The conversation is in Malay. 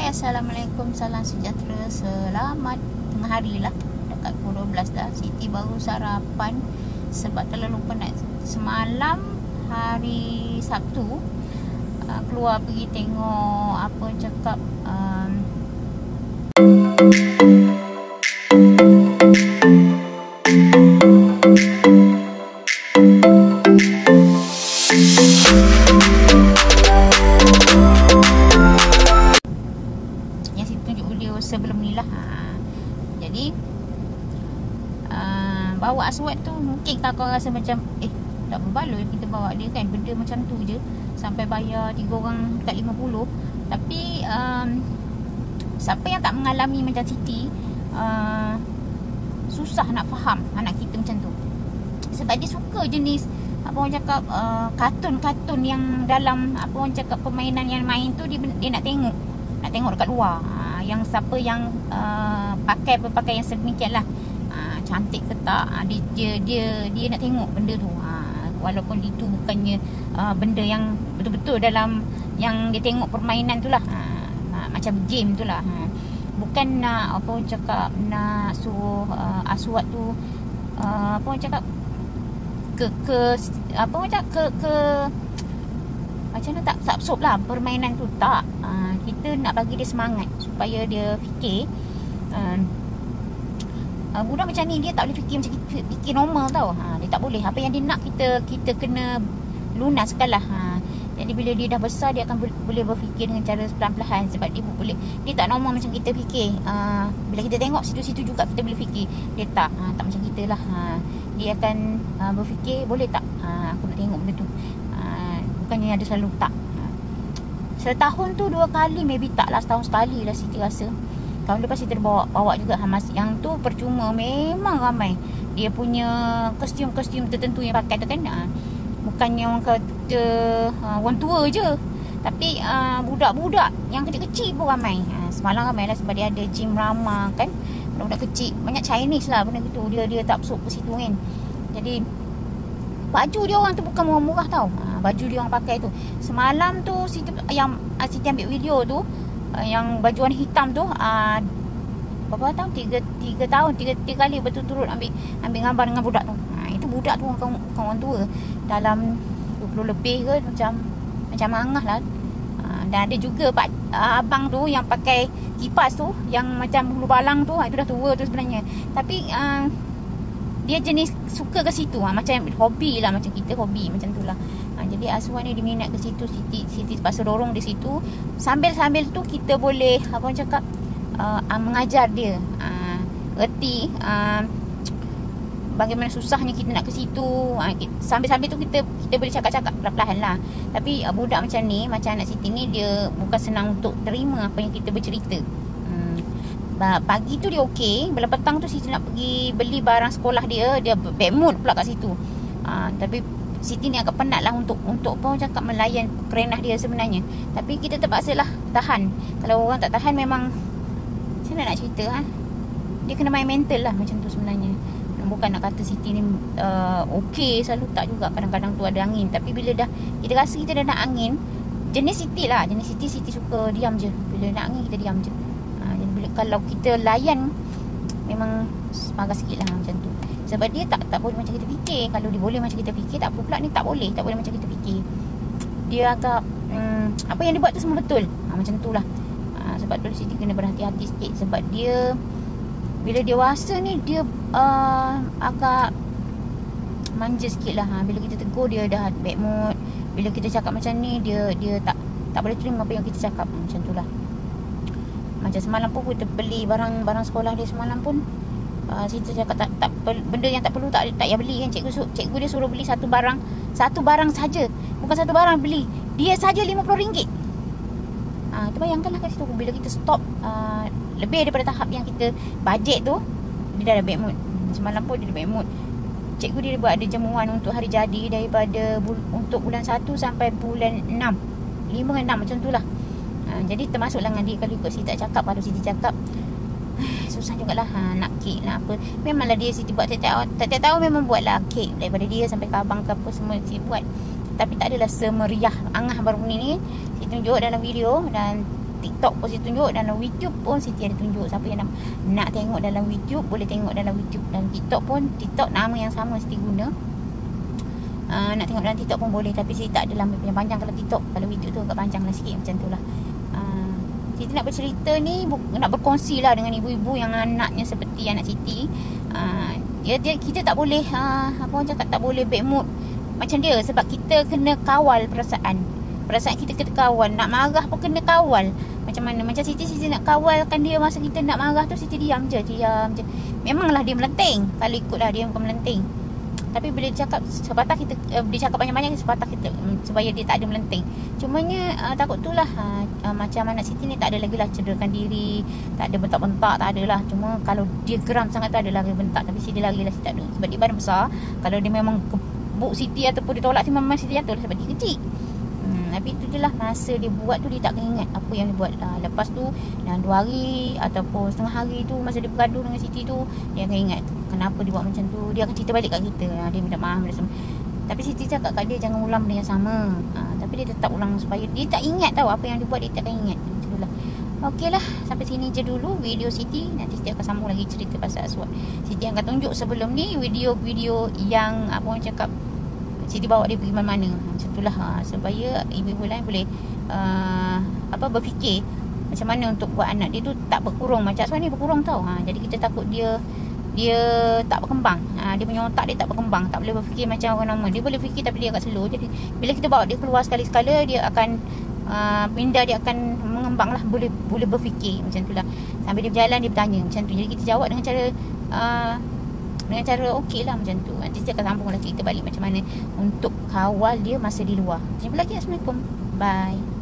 Hai, Assalamualaikum, salam sejahtera. Selamat tengah hari lah. Dekat pukul 12 dah. Siti baru sarapan sebab terlalu penat. Semalam hari Sabtu keluar pergi tengok apa cakap sebelum ni lah. Jadi bawa Aswad tu mungkin kau rasa macam tak berbaloi kita bawa dia kan, benda macam tu je sampai bayar 3 orang dekat 50. Tapi siapa yang tak mengalami macam Siti susah nak faham anak kita macam tu. Sebab dia suka jenis apa orang cakap kartun-kartun yang dalam apa orang cakap permainan yang main tu dia nak tengok dekat luar. Yang siapa yang pakai berpakaian sedemikian lah, cantik ke tak, dia nak tengok benda tu. Walaupun itu bukannya benda yang betul-betul dalam yang dia tengok permainan tu lah, macam game tu lah. Bukan nak apa orang cakap nak suruh Aswad tu apa orang cakap apa orang cakap macam mana tak absorb lah permainan tu, tak. Kita nak bagi dia semangat supaya dia fikir. Budak macam ni dia tak boleh fikir macam kita fikir normal tau. Dia tak boleh. Apa yang dia nak kita kena lunaskan lah. Jadi bila dia dah besar dia akan boleh berfikir dengan cara perlahan-lahan. Sebab dia tak normal macam kita fikir. Bila kita tengok situ-situ juga kita boleh fikir. Dia tak macam kita lah. Dia akan berfikir boleh tak aku nak tengok benda tu. Bukannya ada selalu tak. Setahun tu 2 kali, maybe tak lah, setahun sekali lah Siti rasa. Tahun lepas Siti bawa juga Hamas. Yang tu percuma, memang ramai. Dia punya kostum-kostum tertentu yang pakai tu kan. Bukannya orang kata orang tua je, tapi budak-budak yang kecil-kecil pun ramai. Semalam ramai lah sebab dia ada gym Rama kan. Budak-budak kecil, banyak Chinese lah benda gitu. Dia tak masuk ke situ kan. Jadi baju dia orang tu bukan murah-murah tau. Baju dia orang pakai tu. Semalam tu Siti ambil video tu, yang baju warna hitam tu, berapa tahun? 3 tahun, 3 kali berturut-turut ambil gambar dengan budak tu. Itu budak tu orang tua. Dalam 20 lebih ke, macam angah lah. Dan ada juga abang tu yang pakai kipas tu, yang macam bulu balang tu, itu dah tua tu sebenarnya. Tapi dia jenis suka ke situ, macam hobi lah, macam kita hobi macam tu lah. Jadi Aswad ni dia minat ke situ. Siti terpaksa dorong di situ. Sambil tu kita boleh apa orang cakap mengajar dia erti bagaimana susahnya kita nak ke situ. Sambil tu kita boleh cakap-cakap perlahan-lahan lah. Tapi budak macam ni, macam anak Siti ni, dia bukan senang untuk terima apa yang kita bercerita. Pagi tu dia okey. Bila petang tu Siti nak pergi beli barang sekolah dia bad mood pula kat situ. Tapi Siti ni agak penat lah untuk apa orang cakap melayan kerenah dia sebenarnya. Tapi kita terpaksa lah tahan. Kalau orang tak tahan memang macam mana nak cerita dia kena main mental lah macam tu sebenarnya. Bukan nak kata Siti ni okey selalu, tak juga. Kadang-kadang tu ada angin. Tapi bila dah kita rasa kita dah nak angin, jenis Siti lah, jenis Siti suka diam je. Bila nak angin kita diam je. Jadi kalau kita layan memang marah sikit lah macam tu. Sebab dia tak boleh macam kita fikir. Kalau dia boleh macam kita fikir, tak apa pula ni tak boleh macam kita fikir. Dia agak apa yang dia buat tu semua betul. Macam tu lah. Sebab tu Siti kena berhati-hati sikit. Sebab dia bila dewasa ni dia agak manja sikit lah. Bila kita tegur dia dah bad mood. Bila kita cakap macam ni dia tak boleh terima apa yang kita cakap. Macam tu lah. Macam semalam pun kita beli barang sekolah dia semalam pun. Siti cakap tak benda yang tak perlu tak payah beli kan. Cikgu dia suruh beli satu barang saja. Bukan satu barang beli. Dia saja RM50. Tu bayangkanlah kat situ. Bila kita stop lebih daripada tahap yang kita bajet tu, dia dah ada bad mood. Semalam pun dia ada bad mood. Cikgu dia buat ada jamuan untuk hari jadi daripada untuk bulan 1 sampai bulan 6. 5 dan 6 macam tu lah. Jadi termasuklah dengan dia. Kalau ikut Siti tak cakap, kalau Siti cakap susah jugalah nak kek nak apa. Memanglah dia Siti buat setiap tahun memang buatlah kek daripada dia sampai ke abang ke apa semua Siti buat. Tapi tak adalah semeriah Angah baru ni Siti tunjuk dalam video. Dan TikTok pun Siti tunjuk, dalam YouTube pun Siti ada tunjuk. Siapa yang nak tengok dalam YouTube boleh tengok dalam YouTube. Dan TikTok pun, TikTok nama yang sama Siti guna. Nak tengok dalam TikTok pun boleh, tapi Siti tak ada lama yang panjang kalau TikTok. Kalau YouTube tu agak panjang lah sikit, macam tu lah. Siti nak bercerita ni, nak berkongsi lah dengan ibu-ibu yang anaknya seperti anak Siti. Kita tak boleh apa orang cakap, tak boleh bad mood macam dia, sebab kita kena kawal perasaan kita kena kawal. Nak marah pun kena kawal. Macam mana, macam Siti nak kawalkan dia masa kita nak marah tu, Siti diam je. Memanglah dia melenting, kalau ikutlah dia bukan melenting. Tapi bila dia cakap sepatah kita, dia cakap banyak-banyak sepatah kita, supaya dia tak ada melenting. Cumanya takut tu lah, macam anak Siti ni tak ada lagi lah cederakan diri, tak ada bentak-bentak, tak ada lah. Cuma kalau dia geram sangat tu ada lagi bentak. Tapi Siti lagi lah, Siti tak ada. Sebab dia badan besar. Kalau dia memang kebuk Siti ataupun dia tolak, memang Siti jatuh lah, sebab dia kecil. Tapi tu je lah, masa dia buat tu dia tak ingat apa yang dia buat. Lepas tu dalam 2 hari ataupun setengah hari tu, masa dia bergaduh dengan Siti tu, dia akan ingat kenapa dia buat macam tu. Dia akan cerita balik kat kita, dia minta maaf dan semua. Tapi Siti cakap kat dia jangan ulang benda yang sama. Tapi dia tetap ulang supaya dia tak ingat tahu apa yang dia buat, dia tak akan ingat. Macam tu lah. Okey lah, sampai sini je dulu video Siti. Nanti Siti akan sambung lagi cerita pasal Aswad. Siti akan tunjuk sebelum ni video-video yang apa orang cakap, Siti bawa dia pergi mana-mana. Macam itulah, supaya ibu-ibu lain boleh berfikir macam mana untuk buat anak dia tu tak berkurung. Macam Aswad ni berkurung tau. Jadi kita takut dia tak berkembang. Dia punya otak dia tak berkembang, tak boleh berfikir macam orang normal. Dia boleh fikir tapi dia agak slow. Jadi bila kita bawa dia keluar sekali-sekala, dia akan minda dia akan mengembang lah, boleh berfikir. Macam itulah. Sambil dia berjalan dia bertanya macam tu. Jadi kita jawab dengan cara okey lah, macam tu. Nanti saya akan sambung lah cerita balik macam mana untuk kawal dia masa di luar. Jumpa lagi. Assalamualaikum. Bye.